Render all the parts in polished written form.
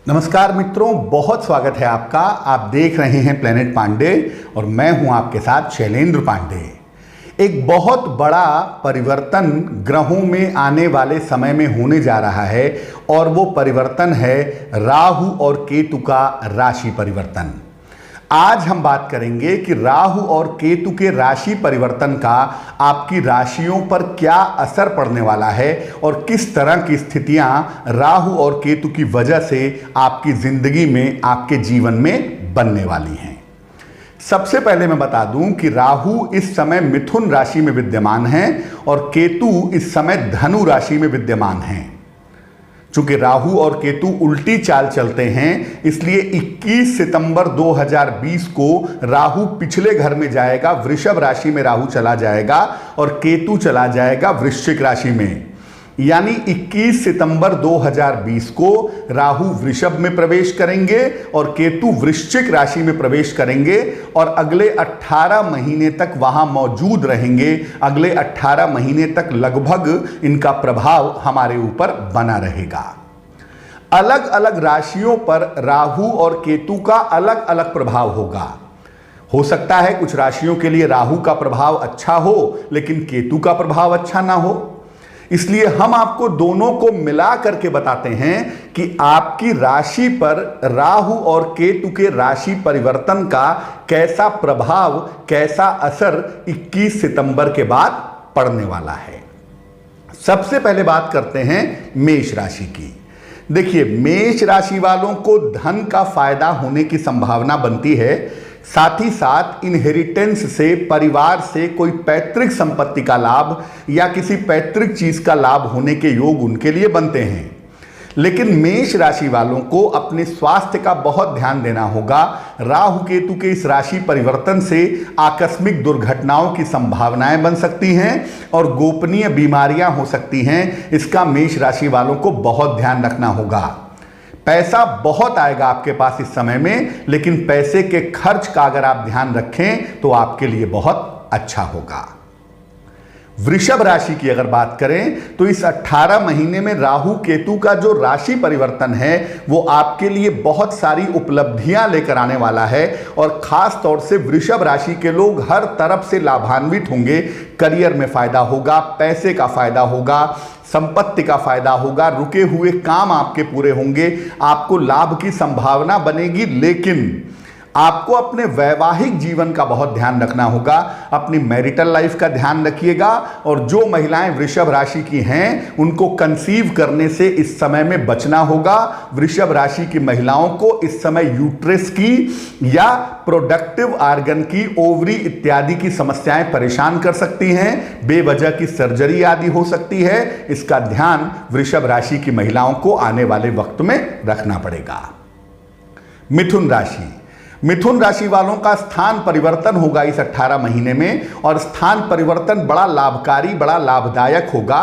नमस्कार मित्रों, बहुत स्वागत है आपका। आप देख रहे हैं प्लेनेट पांडे और मैं हूं आपके साथ शैलेंद्र पांडे। एक बहुत बड़ा परिवर्तन ग्रहों में आने वाले समय में होने जा रहा है और वो परिवर्तन है राहु और केतु का राशि परिवर्तन। आज हम बात करेंगे कि राहु और केतु के राशि परिवर्तन का आपकी राशियों पर क्या असर पड़ने वाला है और किस तरह की स्थितियां राहु और केतु की वजह से आपकी जिंदगी में, आपके जीवन में बनने वाली हैं। सबसे पहले मैं बता दूं कि राहु इस समय मिथुन राशि में विद्यमान है और केतु इस समय धनु राशि में विद्यमान है। चूंकि राहु और केतु उल्टी चाल चलते हैं, इसलिए 21 सितंबर 2020 को राहु पिछले घर में जाएगा, वृषभ राशि में राहु चला जाएगा और केतु चला जाएगा वृश्चिक राशि में। यानी 21 सितंबर 2020 को राहु वृषभ में प्रवेश करेंगे और केतु वृश्चिक राशि में प्रवेश करेंगे और अगले 18 महीने तक वहां मौजूद रहेंगे। अगले 18 महीने तक लगभग इनका प्रभाव हमारे ऊपर बना रहेगा। अलग अलग राशियों पर राहु और केतु का अलग अलग प्रभाव होगा। हो सकता है कुछ राशियों के लिए राहु का प्रभाव अच्छा हो लेकिन केतु का प्रभाव अच्छा ना हो। इसलिए हम आपको दोनों को मिला करके बताते हैं कि आपकी राशि पर राहु और केतु के राशि परिवर्तन का कैसा प्रभाव, कैसा असर 21 सितंबर के बाद पड़ने वाला है। सबसे पहले बात करते हैं मेष राशि की। देखिए, मेष राशि वालों को धन का फायदा होने की संभावना बनती है। साथ ही साथ इनहेरिटेंस से, परिवार से कोई पैतृक संपत्ति का लाभ या किसी पैतृक चीज का लाभ होने के योग उनके लिए बनते हैं। लेकिन मेष राशि वालों को अपने स्वास्थ्य का बहुत ध्यान देना होगा। राहु केतु के इस राशि परिवर्तन से आकस्मिक दुर्घटनाओं की संभावनाएं बन सकती हैं और गोपनीय बीमारियां हो सकती हैं। इसका मेष राशि वालों को बहुत ध्यान रखना होगा। पैसा बहुत आएगा आपके पास इस समय में, लेकिन पैसे के खर्च का अगर आप ध्यान रखें तो आपके लिए बहुत अच्छा होगा। वृषभ राशि की अगर बात करें तो इस 18 महीने में राहु केतु का जो राशि परिवर्तन है वो आपके लिए बहुत सारी उपलब्धियां लेकर आने वाला है और खास तौर से वृषभ राशि के लोग हर तरफ से लाभान्वित होंगे। करियर में फायदा होगा, पैसे का फायदा होगा, संपत्ति का फायदा होगा, रुके हुए काम आपके पूरे होंगे, आपको लाभ की संभावना बनेगी। लेकिन आपको अपने वैवाहिक जीवन का बहुत ध्यान रखना होगा। अपनी मैरिटल लाइफ का ध्यान रखिएगा और जो महिलाएं वृषभ राशि की हैं उनको कंसीव करने से इस समय में बचना होगा। वृषभ राशि की महिलाओं को इस समय यूट्रस की या प्रोडक्टिव आर्गन की, ओवरी इत्यादि की समस्याएं परेशान कर सकती हैं। बेवजह की सर्जरी आदि हो सकती है। इसका ध्यान वृषभ राशि की महिलाओं को आने वाले वक्त में रखना पड़ेगा। मिथुन राशि, मिथुन राशि वालों का स्थान परिवर्तन होगा इस 18 महीने में और स्थान परिवर्तन बड़ा लाभकारी, बड़ा लाभदायक होगा।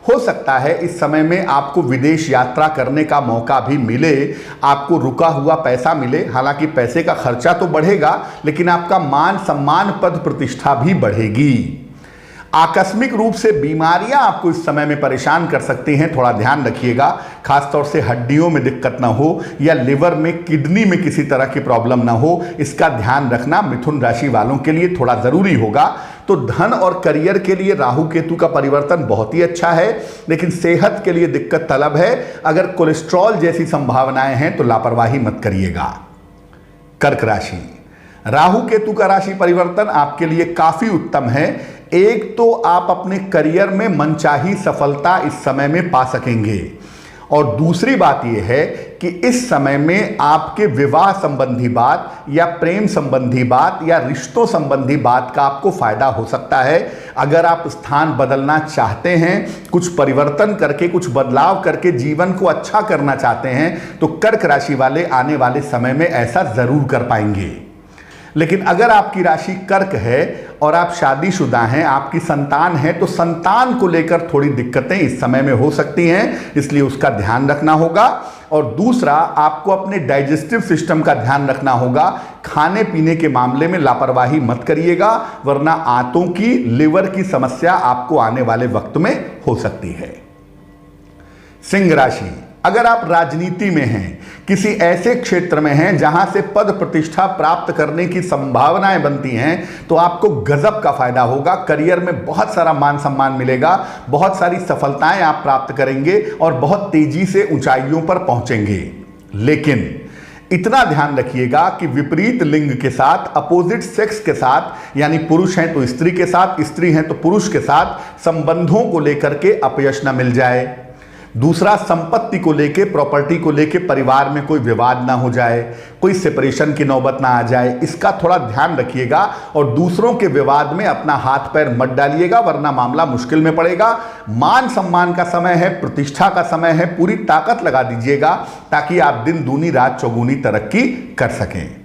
हो सकता है इस समय में आपको विदेश यात्रा करने का मौका भी मिले, आपको रुका हुआ पैसा मिले। हालांकि पैसे का खर्चा तो बढ़ेगा लेकिन आपका मान सम्मान, पद प्रतिष्ठा भी बढ़ेगी। आकस्मिक रूप से बीमारियां आपको इस समय में परेशान कर सकती हैं, थोड़ा ध्यान रखिएगा। खासतौर से हड्डियों में दिक्कत ना हो या लिवर में, किडनी में किसी तरह की प्रॉब्लम ना हो, इसका ध्यान रखना मिथुन राशि वालों के लिए थोड़ा जरूरी होगा। तो धन और करियर के लिए राहु केतु का परिवर्तन बहुत ही अच्छा है, लेकिन सेहत के लिए दिक्कत तलब है। अगर कोलेस्ट्रॉल जैसी संभावनाएं हैं तो लापरवाही मत करिएगा। कर्क राशि, राहु केतु का राशि परिवर्तन आपके लिए काफी उत्तम है। एक तो आप अपने करियर में मनचाही सफलता इस समय में पा सकेंगे और दूसरी बात यह है कि इस समय में आपके विवाह संबंधी बात या प्रेम संबंधी बात या रिश्तों संबंधी बात का आपको फायदा हो सकता है। अगर आप स्थान बदलना चाहते हैं, कुछ परिवर्तन करके, कुछ बदलाव करके जीवन को अच्छा करना चाहते हैं तो कर्क राशि वाले आने वाले समय में ऐसा जरूर कर पाएंगे। लेकिन अगर आपकी राशि कर्क है और आप शादीशुदा हैं, आपकी संतान है, तो संतान को लेकर थोड़ी दिक्कतें इस समय में हो सकती हैं, इसलिए उसका ध्यान रखना होगा। और दूसरा, आपको अपने डाइजेस्टिव सिस्टम का ध्यान रखना होगा। खाने पीने के मामले में लापरवाही मत करिएगा, वरना आंतों की, लिवर की समस्या आपको आने वाले वक्त में हो सकती है। सिंह राशि, अगर आप राजनीति में हैं, किसी ऐसे क्षेत्र में हैं जहां से पद प्रतिष्ठा प्राप्त करने की संभावनाएं बनती हैं, तो आपको गजब का फायदा होगा। करियर में बहुत सारा मान सम्मान मिलेगा, बहुत सारी सफलताएं आप प्राप्त करेंगे और बहुत तेजी से ऊंचाइयों पर पहुंचेंगे। लेकिन इतना ध्यान रखिएगा कि विपरीत लिंग के साथ, अपोजिट सेक्स के साथ, यानी पुरुष हैं तो स्त्री के साथ, स्त्री हैं तो पुरुष के साथ संबंधों को लेकर के अपयश न मिल जाए। दूसरा, संपत्ति को लेके, प्रॉपर्टी को लेके परिवार में कोई विवाद ना हो जाए, कोई सेपरेशन की नौबत ना आ जाए, इसका थोड़ा ध्यान रखिएगा। और दूसरों के विवाद में अपना हाथ पैर मत डालिएगा, वरना मामला मुश्किल में पड़ेगा। मान सम्मान का समय है, प्रतिष्ठा का समय है, पूरी ताकत लगा दीजिएगा ताकि आप दिन दूनी रात चौगुनी तरक्की कर सकें।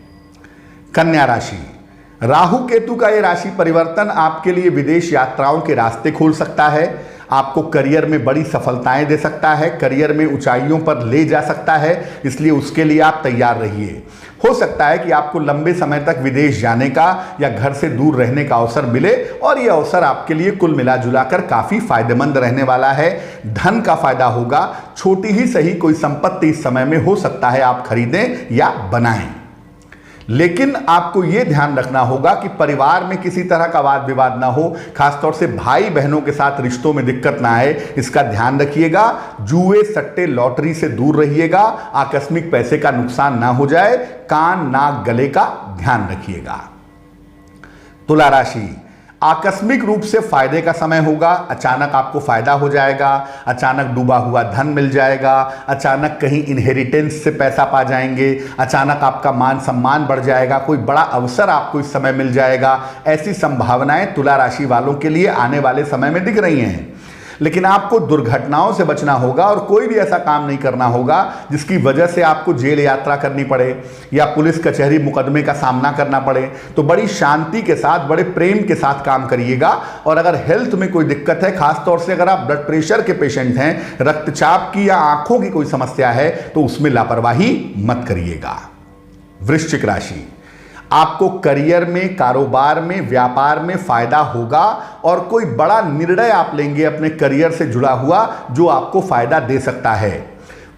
कन्या राशि, राहु केतु का यह राशि परिवर्तन आपके लिए विदेश यात्राओं के रास्ते खोल सकता है, आपको करियर में बड़ी सफलताएं दे सकता है, करियर में ऊंचाइयों पर ले जा सकता है, इसलिए उसके लिए आप तैयार रहिए। हो सकता है कि आपको लंबे समय तक विदेश जाने का या घर से दूर रहने का अवसर मिले और यह अवसर आपके लिए कुल मिला जुलाकर काफी फायदेमंद रहने वाला है। धन का फायदा होगा, छोटी ही सही कोई संपत्ति इस समय में हो सकता है आप खरीदें या बनाएं। लेकिन आपको यह ध्यान रखना होगा कि परिवार में किसी तरह का वाद विवाद ना हो, खासतौर से भाई बहनों के साथ रिश्तों में दिक्कत ना आए, इसका ध्यान रखिएगा। जुए, सट्टे, लॉटरी से दूर रहिएगा, आकस्मिक पैसे का नुकसान ना हो जाए। कान, नाक, गले का ध्यान रखिएगा। तुला राशि, आकस्मिक रूप से फायदे का समय होगा, अचानक आपको फायदा हो जाएगा, अचानक डूबा हुआ धन मिल जाएगा, अचानक कहीं इनहेरिटेंस से पैसा पा जाएंगे, अचानक आपका मान सम्मान बढ़ जाएगा, कोई बड़ा अवसर आपको इस समय मिल जाएगा। ऐसी संभावनाएं तुला राशि वालों के लिए आने वाले समय में दिख रही हैं। लेकिन आपको दुर्घटनाओं से बचना होगा और कोई भी ऐसा काम नहीं करना होगा जिसकी वजह से आपको जेल यात्रा करनी पड़े या पुलिस कचहरी मुकदमे का सामना करना पड़े। तो बड़ी शांति के साथ, बड़े प्रेम के साथ काम करिएगा। और अगर हेल्थ में कोई दिक्कत है, खासतौर से अगर आप ब्लड प्रेशर के पेशेंट हैं, रक्तचाप की या आंखों की कोई समस्या है, तो उसमें लापरवाही मत करिएगा। वृश्चिक राशि, आपको करियर में, कारोबार में, व्यापार में फायदा होगा और कोई बड़ा निर्णय आप लेंगे अपने करियर से जुड़ा हुआ जो आपको फायदा दे सकता है।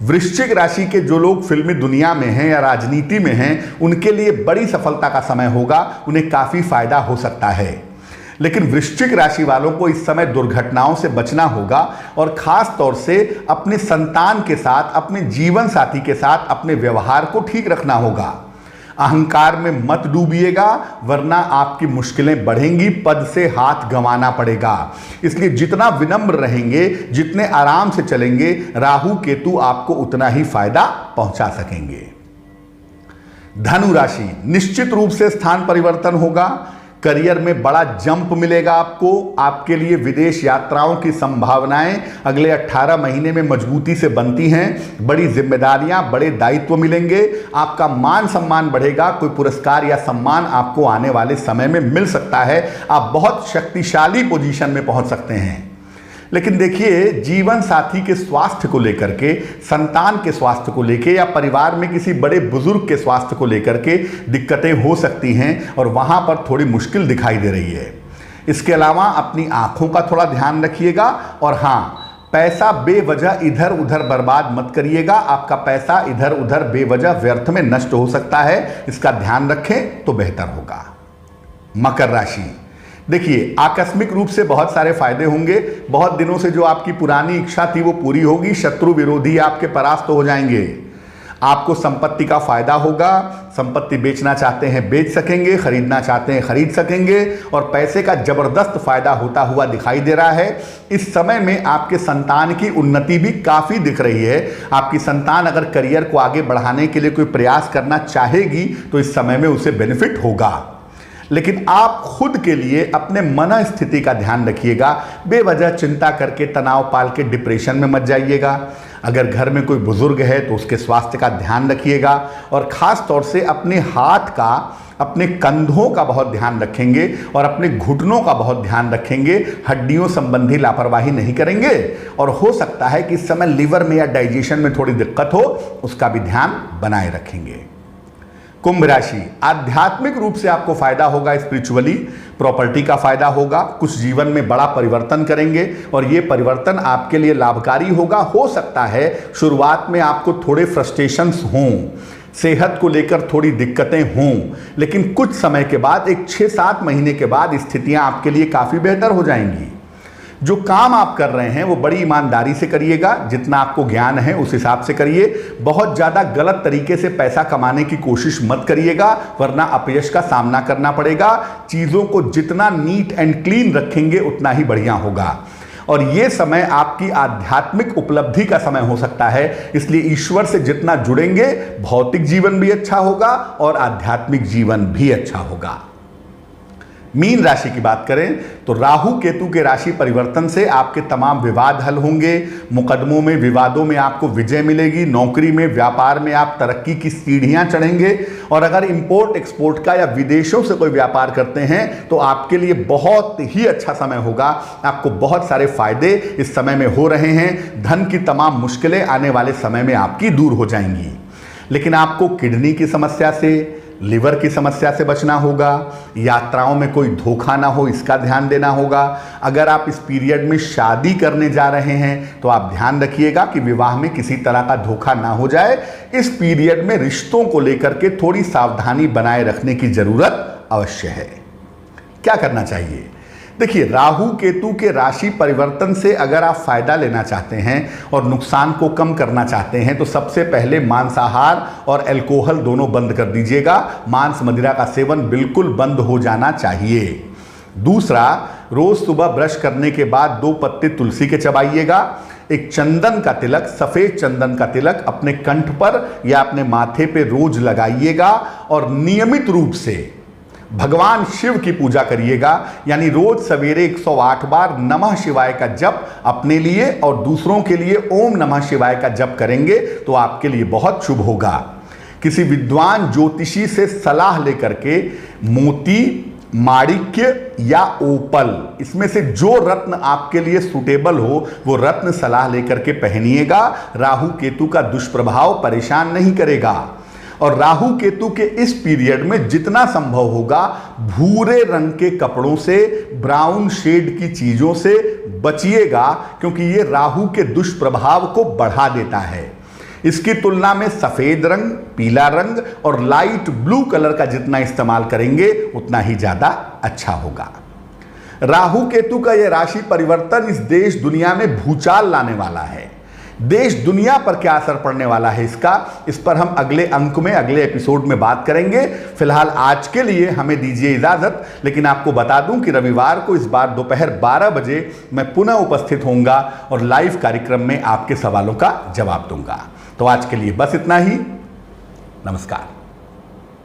वृश्चिक राशि के जो लोग फिल्मी दुनिया में हैं या राजनीति में हैं, उनके लिए बड़ी सफलता का समय होगा, उन्हें काफी फायदा हो सकता है। लेकिन वृश्चिक राशि वालों को इस समय दुर्घटनाओं से बचना होगा और खास तौर से अपने संतान के साथ, अपने जीवन साथी के साथ अपने व्यवहार को ठीक रखना होगा। अहंकार में मत डूबिएगा, वरना आपकी मुश्किलें बढ़ेंगी, पद से हाथ गंवाना पड़ेगा। इसलिए जितना विनम्र रहेंगे, जितने आराम से चलेंगे, राहु केतु आपको उतना ही फायदा पहुंचा सकेंगे। धनु राशि, निश्चित रूप से स्थान परिवर्तन होगा, करियर में बड़ा जंप मिलेगा आपको। आपके लिए विदेश यात्राओं की संभावनाएं अगले 18 महीने में मजबूती से बनती हैं। बड़ी जिम्मेदारियां, बड़े दायित्व मिलेंगे, आपका मान सम्मान बढ़ेगा, कोई पुरस्कार या सम्मान आपको आने वाले समय में मिल सकता है। आप बहुत शक्तिशाली पोजीशन में पहुंच सकते हैं। लेकिन देखिए, जीवन साथी के स्वास्थ्य को लेकर के, संतान के स्वास्थ्य को लेकर या परिवार में किसी बड़े बुजुर्ग के स्वास्थ्य को लेकर के दिक्कतें हो सकती हैं और वहां पर थोड़ी मुश्किल दिखाई दे रही है। इसके अलावा अपनी आंखों का थोड़ा ध्यान रखिएगा और हाँ, पैसा बेवजह इधर उधर बर्बाद मत करिएगा। आपका पैसा इधर उधर बेवजह व्यर्थ में नष्ट हो सकता है, इसका ध्यान रखें तो बेहतर होगा। मकर राशि, देखिए, आकस्मिक रूप से बहुत सारे फायदे होंगे। बहुत दिनों से जो आपकी पुरानी इच्छा थी वो पूरी होगी, शत्रु विरोधी आपके परास्त हो जाएंगे। आपको संपत्ति का फायदा होगा, संपत्ति बेचना चाहते हैं बेच सकेंगे, खरीदना चाहते हैं खरीद सकेंगे और पैसे का जबरदस्त फायदा होता हुआ दिखाई दे रहा है। इस समय में आपके संतान की उन्नति भी काफी दिख रही है। आपकी संतान अगर करियर को आगे बढ़ाने के लिए कोई प्रयास करना चाहेगी तो इस समय में उसे बेनिफिट होगा। लेकिन आप खुद के लिए अपने मन स्थिति का ध्यान रखिएगा। बेवजह चिंता करके, तनाव पाल के डिप्रेशन में मत जाइएगा। अगर घर में कोई बुजुर्ग है तो उसके स्वास्थ्य का ध्यान रखिएगा और ख़ास तौर से अपने हाथ का, अपने कंधों का बहुत ध्यान रखेंगे और अपने घुटनों का बहुत ध्यान रखेंगे। हड्डियों संबंधी लापरवाही नहीं करेंगे और हो सकता है कि इस समय लीवर में या डाइजेशन में थोड़ी दिक्कत हो, उसका भी ध्यान बनाए रखेंगे। कुंभ राशि, आध्यात्मिक रूप से आपको फायदा होगा, स्पिरिचुअली प्रॉपर्टी का फायदा होगा, कुछ जीवन में बड़ा परिवर्तन करेंगे और ये परिवर्तन आपके लिए लाभकारी होगा। हो सकता है शुरुआत में आपको थोड़े फ्रस्ट्रेशंस हों, सेहत को लेकर थोड़ी दिक्कतें हों, लेकिन कुछ समय के बाद, एक 6-7 महीने के बाद स्थितियां आपके लिए काफ़ी बेहतर हो जाएंगी। जो काम आप कर रहे हैं वो बड़ी ईमानदारी से करिएगा, जितना आपको ज्ञान है उस हिसाब से करिए। बहुत ज़्यादा गलत तरीके से पैसा कमाने की कोशिश मत करिएगा, वरना अपयश का सामना करना पड़ेगा। चीज़ों को जितना नीट एंड क्लीन रखेंगे उतना ही बढ़िया होगा। और ये समय आपकी आध्यात्मिक उपलब्धि का समय हो सकता है, इसलिए ईश्वर से जितना जुड़ेंगे भौतिक जीवन भी अच्छा होगा और आध्यात्मिक जीवन भी अच्छा होगा। मीन राशि की बात करें तो राहु केतु के राशि परिवर्तन से आपके तमाम विवाद हल होंगे, मुकदमों में, विवादों में आपको विजय मिलेगी, नौकरी में, व्यापार में आप तरक्की की सीढ़ियां चढ़ेंगे। और अगर इंपोर्ट एक्सपोर्ट का या विदेशों से कोई व्यापार करते हैं तो आपके लिए बहुत ही अच्छा समय होगा। आपको बहुत सारे फायदे इस समय में हो रहे हैं। धन की तमाम मुश्किलें आने वाले समय में आपकी दूर हो जाएंगी। लेकिन आपको किडनी की समस्या से, लिवर की समस्या से बचना होगा। यात्राओं में कोई धोखा ना हो, इसका ध्यान देना होगा। अगर आप इस पीरियड में शादी करने जा रहे हैं तो आप ध्यान रखिएगा कि विवाह में किसी तरह का धोखा ना हो जाए। इस पीरियड में रिश्तों को लेकर के थोड़ी सावधानी बनाए रखने की जरूरत अवश्य है। क्या करना चाहिए? देखिए, राहु केतु के राशि परिवर्तन से अगर आप फायदा लेना चाहते हैं और नुकसान को कम करना चाहते हैं तो सबसे पहले मांसाहार और अल्कोहल दोनों बंद कर दीजिएगा। मांस मदिरा का सेवन बिल्कुल बंद हो जाना चाहिए। दूसरा, रोज सुबह ब्रश करने के बाद 2 पत्ते तुलसी के चबाइएगा। एक चंदन का तिलक, सफेद चंदन का तिलक अपने कंठ पर या अपने माथे पे रोज लगाइएगा और नियमित रूप से भगवान शिव की पूजा करिएगा। यानी रोज सवेरे 108 बार नमः शिवाय का जप अपने लिए और दूसरों के लिए ओम नमः शिवाय का जप करेंगे तो आपके लिए बहुत शुभ होगा। किसी विद्वान ज्योतिषी से सलाह लेकर के मोती, माणिक्य या ओपल, इसमें से जो रत्न आपके लिए सुटेबल हो वो रत्न सलाह लेकर के पहनिएगा। राहु केतु का दुष्प्रभाव परेशान नहीं करेगा। और राहु केतु के इस पीरियड में जितना संभव होगा भूरे रंग के कपड़ों से, ब्राउन शेड की चीजों से बचिएगा, क्योंकि ये राहु के दुष्प्रभाव को बढ़ा देता है। इसकी तुलना में सफेद रंग, पीला रंग और लाइट ब्लू कलर का जितना इस्तेमाल करेंगे उतना ही ज्यादा अच्छा होगा। राहु केतु का यह राशि परिवर्तन इस देश दुनिया में भूचाल लाने वाला है। देश दुनिया पर क्या असर पड़ने वाला है इस पर हम अगले अंक में, अगले एपिसोड में बात करेंगे। फिलहाल आज के लिए हमें दीजिए इजाजत। लेकिन आपको बता दूं कि रविवार को इस बार दोपहर 12 बजे मैं पुनः उपस्थित होऊंगा और लाइव कार्यक्रम में आपके सवालों का जवाब दूंगा। तो आज के लिए बस इतना ही। नमस्कार।